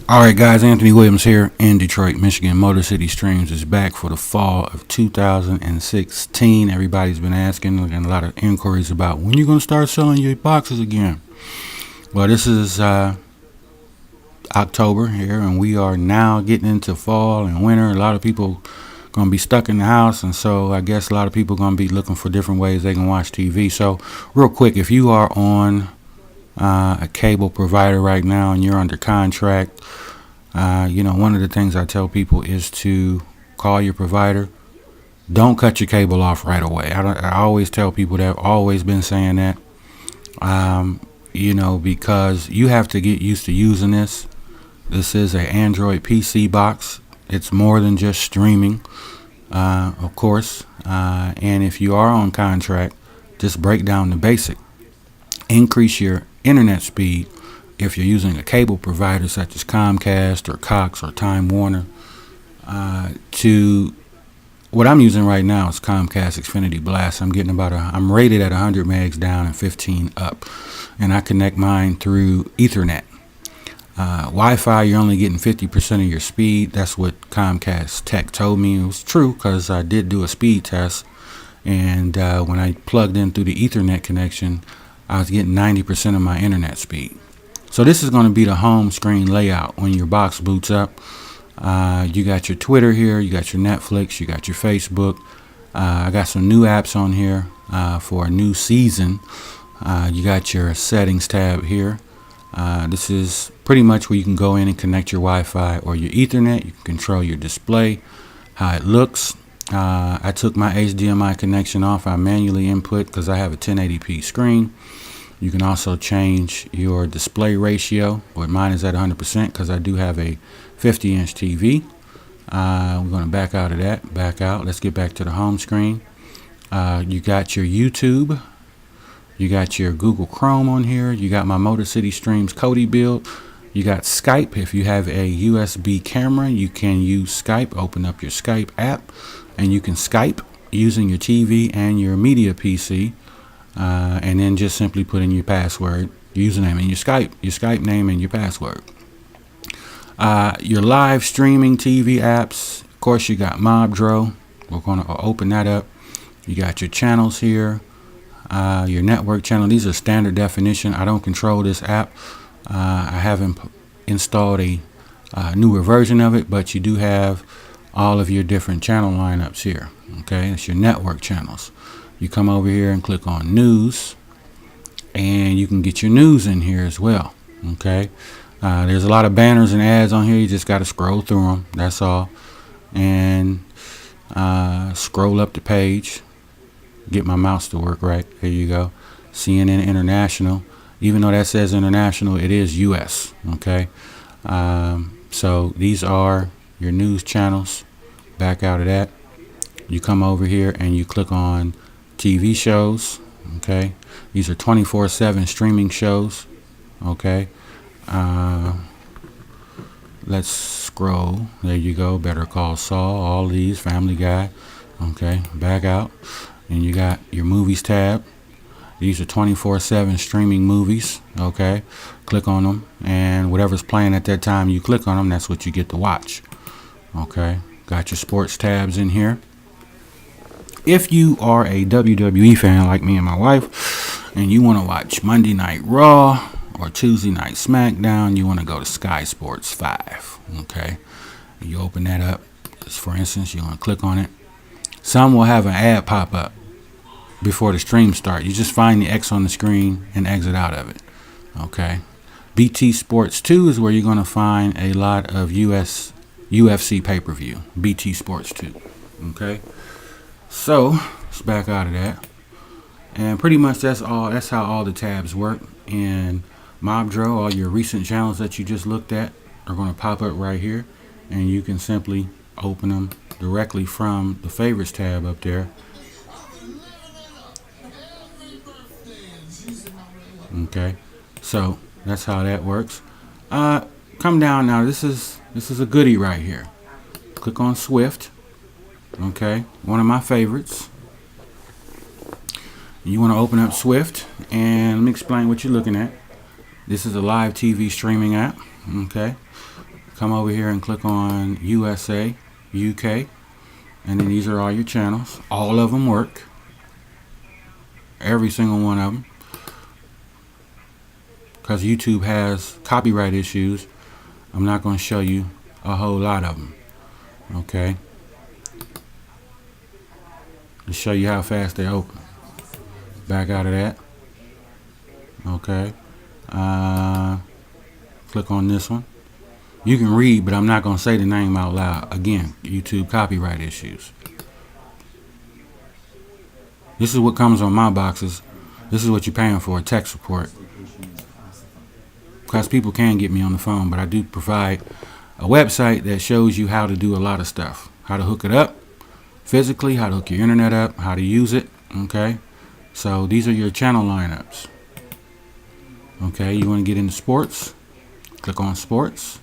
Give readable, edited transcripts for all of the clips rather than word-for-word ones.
Alright guys, Anthony Williams here in Detroit, Michigan. Motor City Streams is back for the fall of 2016. Everybody's been asking and a lot of inquiries about when you're going to start selling your boxes again. Well, this is October here, and we are now getting into fall and winter. A lot of people going to be stuck in the house, and so I guess a lot of people going to be looking for different ways they can watch TV. So real quick, if you are on a cable provider right now and you're under contract, one of the things I tell people is to call your provider. Don't cut your cable off right away. I always tell people that. I've always been saying that. Because you have to get used to using this. This is an Android PC box. It's more than just streaming, of course. And if you are on contract, just break down the basic. Increase your internet speed if you're using a cable provider such as Comcast or Cox or Time Warner. To what I'm using right now is Comcast Xfinity Blast. I'm rated at 100 megs down and 15 up, and I connect mine through Ethernet. Wi-Fi, you're only getting 50% of your speed. That's what Comcast Tech told me. It was true because I did do a speed test, and when I plugged in through the Ethernet connection, I was getting 90% of my internet speed. So this is going to be the home screen layout when your box boots up. You got your Twitter here, you got your Netflix, you got your Facebook. I got some new apps on here for a new season. You got your settings tab here. This is pretty much where you can go in and connect your Wi-Fi or your Ethernet. You can control your display, how it looks. I took my HDMI connection off. I manually input because I have a 1080p screen. You can also change your display ratio, but mine is at 100% because I do have a 50-inch TV. We're going to back out of that. Back out. Let's get back to the home screen. You got your YouTube. You got your Google Chrome on here. You got my Motor City Streams Kodi build. You got Skype. If you have a USB camera, you can use Skype. Open up your Skype app, and you can Skype using your TV and your media PC. And then just simply put in your password, your username, and your Skype name and your password. Your live streaming TV apps. Of course, you got Mobdro. We're going to open that up. You got your channels here. Your network channel. These are standard definition. I don't control this app. I haven't installed a newer version of it, but you do have all of your different channel lineups here. Okay, it's your network channels. You come over here and click on news, and you can get your news in here as well. Okay, there's a lot of banners and ads on here. You just got to scroll through them. That's all, and scroll up the page. Get my mouse to work right. There you go. CNN International. Even though that says international, it is US. Okay, so these are your news channels. Back out of that. You come over here and you click on TV shows. Okay, these are 24/7 streaming shows. Okay, let's scroll. There you go. Better Call Saul. All these. Family Guy. Okay, back out, and you got your movies tab. These are 24/7 streaming movies. Okay, click on them, and whatever's playing at that time you click on them, that's what you get to watch. Okay, got your sports tabs in here. If you are a WWE fan like me and my wife, and you want to watch Monday Night Raw or Tuesday Night SmackDown, you want to go to Sky Sports 5. Okay, you open that up. Just for instance, you want to click on it. Some will have an ad pop up before the stream starts. You just find the X on the screen and exit out of it. Okay, BT Sports 2 is where you're going to find a lot of UFC pay-per-view. BT Sports 2. Okay. So let's back out of that, and pretty much that's all. That's how all the tabs work. And Mobdro, all your recent channels that you just looked at are going to pop up right here, and you can simply open them directly from the favorites tab up there. Okay, so that's how that works. Come down now. This is a goodie right here. Click on Swift. Okay, one of my favorites. You want to open up Swift, and let me explain what you're looking at. This is a live TV streaming app. Okay, come over here and click on USA, UK, and then these are all your channels. All of them work. Every single one of them. Because YouTube has copyright issues, I'm not going to show you a whole lot of them. Okay. To show you how fast they open. Back out of that. Okay. Click on this one. You can read, but I'm not going to say the name out loud. Again, YouTube copyright issues. This is what comes on my boxes. This is what you're paying for, a tech support. Because people can get me on the phone, but I do provide a website that shows you how to do a lot of stuff. How to hook it up physically, how to hook your internet up, how to use it. Okay. So these are your channel lineups. Okay. You want to get into sports? Click on sports.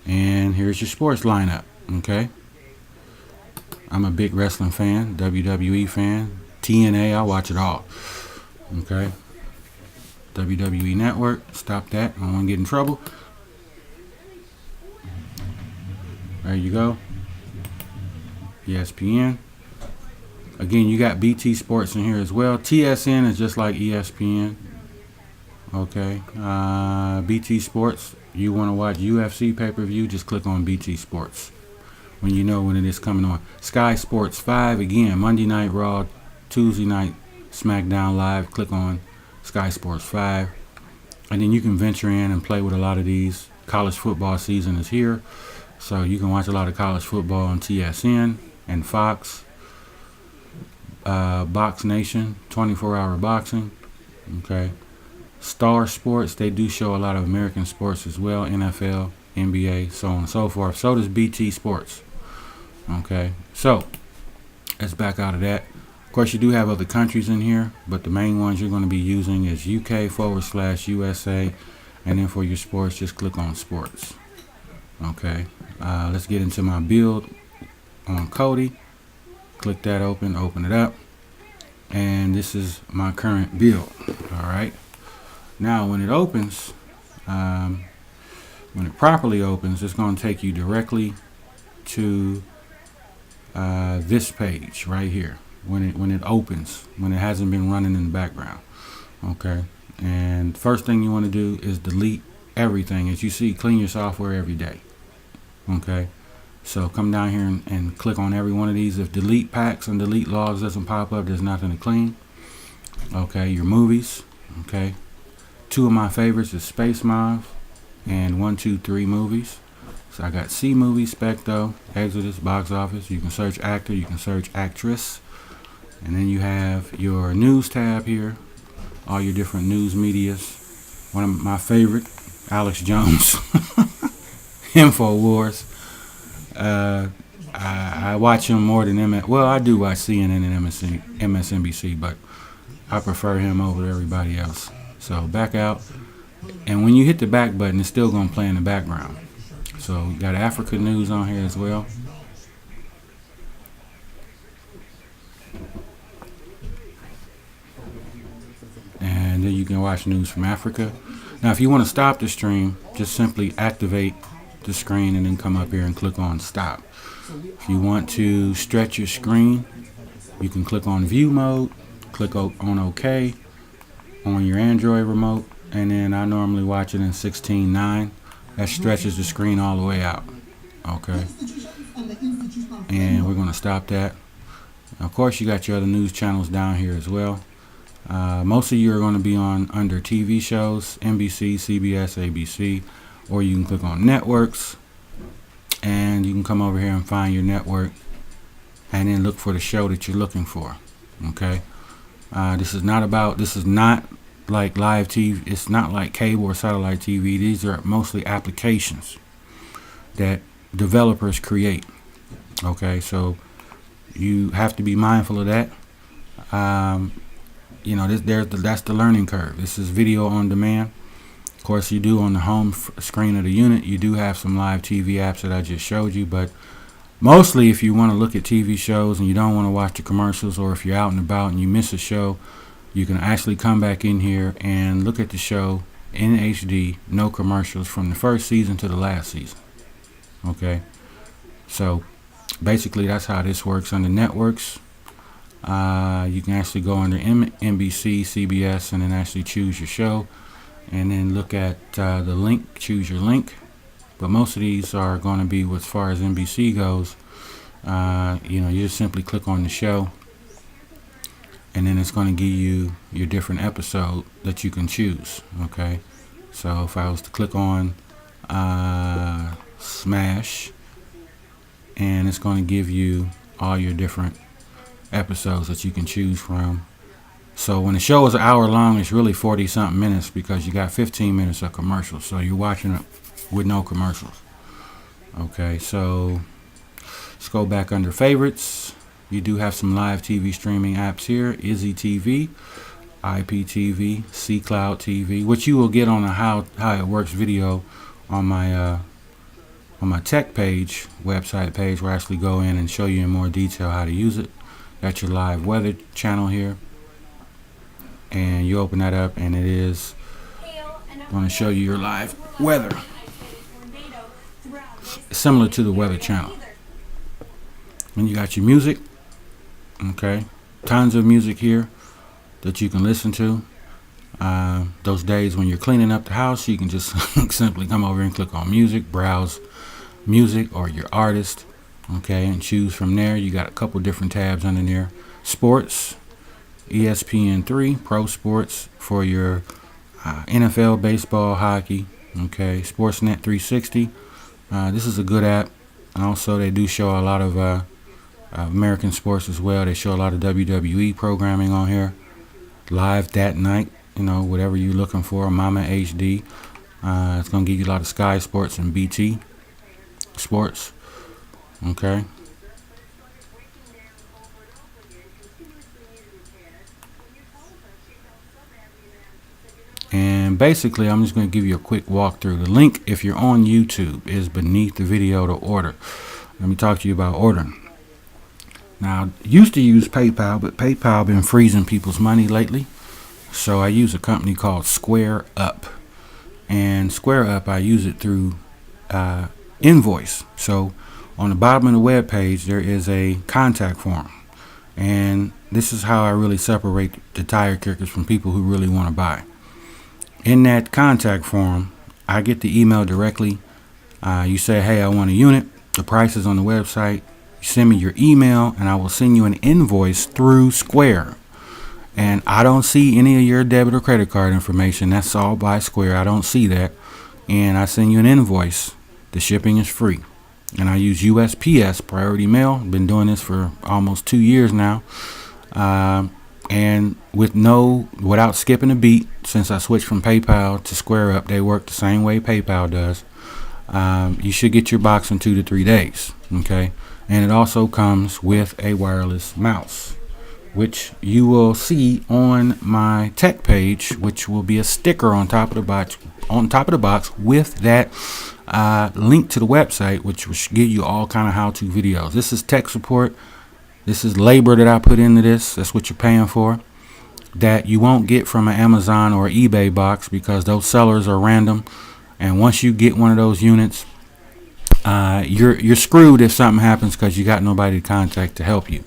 And here's your sports lineup. Okay. I'm a big wrestling fan, WWE fan, TNA, I watch it all. Okay. WWE Network, stop that. I don't want to get in trouble. There you go. ESPN. Again, you got BT Sports in here as well. TSN is just like ESPN. Okay. BT Sports. You want to watch UFC pay-per-view, just click on BT Sports when you know when it is coming on. Sky Sports 5, again, Monday Night Raw, Tuesday Night SmackDown Live. Click on Sky Sports 5. And then you can venture in and play with a lot of these. College football season is here, so you can watch a lot of college football on TSN and Fox. Box Nation, 24-hour boxing. Okay. Star Sports, they do show a lot of American sports as well, NFL, NBA, so on and so forth. So does BT Sports. Okay, so let's back out of that. Of course, you do have other countries in here, but the main ones you're going to be using is UK/USA, and then for your sports, just click on sports. Okay, let's get into my build on Kodi. Click that open it up, and this is my current build. All right. Now, when it opens, when it properly opens, it's going to take you directly to this page right here. When it opens, when it hasn't been running in the background. Okay. And first thing you want to do is delete everything. As you see, clean your software every day. Okay. So come down here and click on every one of these. If delete packs and delete logs doesn't pop up, there's nothing to clean. Okay. Your movies. Okay. Two of my favorites is Space Mob and 123 Movies. So I got C Movie, Specto, Exodus, Box Office. You can search actor, you can search actress. And then you have your news tab here. All your different news medias. One of my favorite, Alex Jones. InfoWars. I watch him more than I do watch CNN and MSNBC, but I prefer him over everybody else. So back out, and when you hit the back button, it's still going to play in the background. So you got Africa news on here as well. And then you can watch news from Africa. Now, if you want to stop the stream, just simply activate the screen and then come up here and click on stop. If you want to stretch your screen, you can click on view mode, click on OK on your Android remote, and then I normally watch it in 16:9. That stretches the screen all the way out. Okay. And we're going to stop that. Of course, you got your other news channels down here as well. Most of you are going to be on under TV shows, NBC, CBS, ABC, or you can click on networks, and you can come over here and find your network, and then look for the show that you're looking for. Okay. This is not like live TV. It's not like cable or satellite TV. These are mostly applications that developers create. Okay, so you have to be mindful of that. That's the learning curve. This is video on demand. Of course, you do on the home screen of the unit, you do have some live TV apps that I just showed you, but mostly if you want to look at TV shows and you don't want to watch the commercials, or if you're out and about and you miss a show, you can actually come back in here and look at the show in HD, no commercials, from the first season to the last season. Okay, so basically that's how this works under networks. You can actually go under NBC, CBS, and then actually choose your show, and then look at the link, choose your link. But most of these are going to be, as far as NBC goes, you just simply click on the show, and then it's going to give you your different episode that you can choose. Okay, so if I was to click on Smash, and it's going to give you all your different episodes that you can choose from. So when the show is an hour long, it's really 40 something minutes, because you got 15 minutes of commercials, so you're watching it with no commercials. Okay, so let's go back under favorites. You do have some live TV streaming apps here: Izzy TV, IPTV, C Cloud TV, which you will get on a how it works video on my tech page, website page, where I actually go in and show you in more detail how to use it. Got your live weather channel here, and you open that up, and it is going to show you your live weather. It's similar to the weather channel. And you got your music. Okay, tons of music here that you can listen to. Those days when you're cleaning up the house, you can just simply come over and click on music, browse music or your artist, okay, and choose from there. You got a couple different tabs under there: sports, ESPN3, pro sports for your NFL, baseball, hockey, okay, Sportsnet 360. This is a good app. Also, they do show a lot of American sports as well. They show a lot of WWE programming on here, live that night, whatever you're looking for. Mama HD. It's going to give you a lot of Sky Sports and BT Sports. Okay. And basically, I'm just going to give you a quick walkthrough. The link, if you're on YouTube, is beneath the video to order. Let me talk to you about ordering. Now, I used to use PayPal, but PayPal been freezing people's money lately. So I use a company called Square Up. And Square Up, I use it through Invoice. So on the bottom of the web page, there is a contact form. And this is how I really separate the tire kickers from people who really want to buy. In that contact form, I get the email directly. You say, hey, I want a unit. The price is on the website. You send me your email, and I will send you an invoice through Square. And I don't see any of your debit or credit card information. That's all by Square. I don't see that. And I send you an invoice. The shipping is free. And I use USPS, Priority Mail. I've been doing this for almost 2 years now. And without skipping a beat, since I switched from PayPal to Square Up, they work the same way PayPal does. You should get your box in 2 to 3 days. Okay. And it also comes with a wireless mouse, which you will see on my tech page, which will be a sticker on top of the box with that link to the website, which will give you all kind of how-to videos. This is tech support. This is labor that I put into this. That's what you're paying for, that you won't get from an Amazon or eBay box, because those sellers are random. And once you get one of those units, you're screwed if something happens, because you got nobody to contact to help you.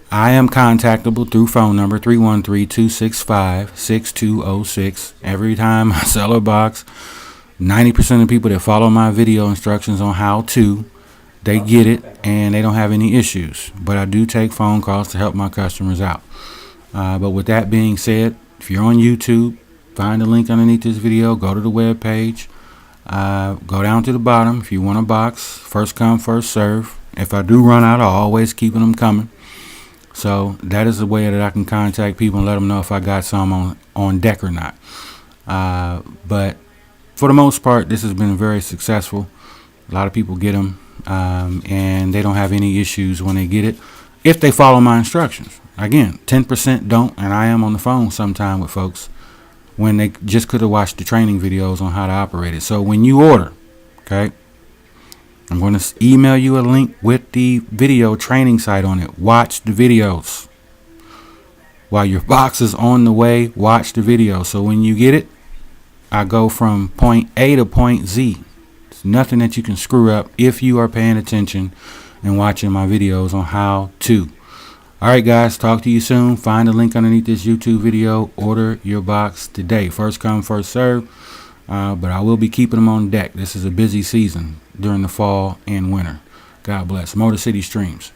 I am contactable through phone number 313-265-6206. Every time I sell a box, 90% of people that follow my video instructions on how to, they get it and they don't have any issues. But I do take phone calls to help my customers out. But with that being said, if you're on YouTube, find the link underneath this video, go to the web page, go down to the bottom. If you want a box, first come, first serve. If I do run out, I'll always keep them coming. So that is the way that I can contact people and let them know if I got some on deck or not. But for the most part, this has been very successful. A lot of people get them, and they don't have any issues when they get it, if they follow my instructions. Again, 10% don't, and I am on the phone sometime with folks when they just could have watched the training videos on how to operate it. So when you order, okay, I'm going to email you a link with the video training site on it. Watch the videos. While your box is on the way, watch the video. So when you get it, I go from point A to point Z. It's nothing that you can screw up if you are paying attention and watching my videos on how to. All right, guys, talk to you soon. Find the link underneath this YouTube video. Order your box today. First come, first serve. But I will be keeping them on deck. This is a busy season during the fall and winter. God bless. Motor City Streams.